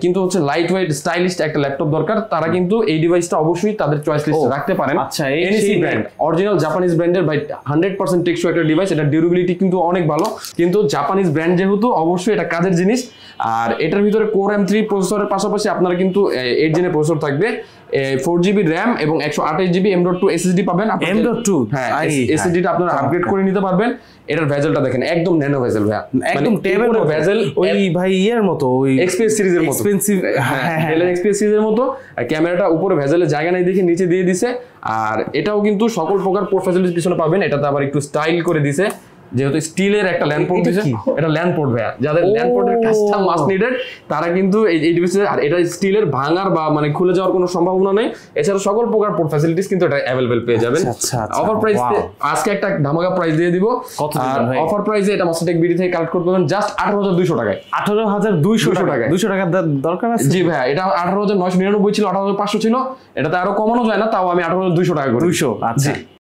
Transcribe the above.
কিন্তু হচ্ছে light weight stylish একটা ল্যাপটপ দরকার, তারা কিন্তু এই ডিভাইসটা অবশ্যই তাদের চয়েস লিস্টে রাখতে পারেন। আচ্ছা, এনএসি ব্র্যান্ড, অরিজিনাল জাপানিজ ব্র্যান্ডের বাই 100% টেকসই একটা ডিভাইস। এটা ডিউরেবিলিটি কিন্তু অনেক ভালো, কিন্তু জাপানিজ ব্র্যান্ড যেহেতু অবশ্যই এটা কাজের জিনিস। আর এটার ভিতরে কোর M3 প্রসেসরের পাশাপাশি আপনারা কিন্তু 8 জেনের প্রসেসর থাকবে, 4GB RAM এবং 128GB M.2 SSD পাবেন। M.2 হ্যাঁ, SSDটা আপনারা আপগ্রেড করে নিতে পারবেন। এটার ভেজেলটা দেখেন, একদম ন্যানো ভেজেল ভাই, একদম টেবিল ভেজেল, ওই ভাই এর মতো, ওই XPS সিরিজের মতো, এক্সপেন্সিভ, ডেলের XPS সিরিজের মতো। ক্যামেরাটা উপরে ভেজেলের জায়গা নাই দেখে নিচে দিয়ে দিছে। আর এটাও কিন্তু সকল প্রকার পোর্ট ফ্যাসিলিটির পিছনে পাবেন। এটাতে আবার একটু স্টাইল করে দিছে, যেহেতু স্টিলের একটা ল্যান্ড পোর্ট দিছে। এটা ল্যান্ড পোর্ট ভাইয়া, যাদের ল্যান্ড পোর্টের কাজটা মাস্ট নিডেড তারা কিন্তু এই ডিভাইসে। আর এটা স্টিলের ভাঙার বা মানে খুলে যাওয়ার কোনো সম্ভাবনা নেই। এছাড়া সকল প্রকার পোর্ট ফ্যাসিলিটিস কিন্তু এটা অ্যাভেলেবল পেয়ে যাবেন। অফার প্রাইস আজকে একটা ধামাকা প্রাইস দিয়ে দিব। আর অফার প্রাইসে এটা মাস্টারটেক বিডি থেকে কালেক্ট করতে পারবেন জাস্ট 18,200 টাকায়। 18,200 টাকায় 200 টাকা দরকার আছে? জি ভাইয়া, এটা 18,999 ছিল, 18,500 ছিল। এটাতে আরো কমানো যায় না, তাও আমি 18,200 টাকা করি। 200, আচ্ছা।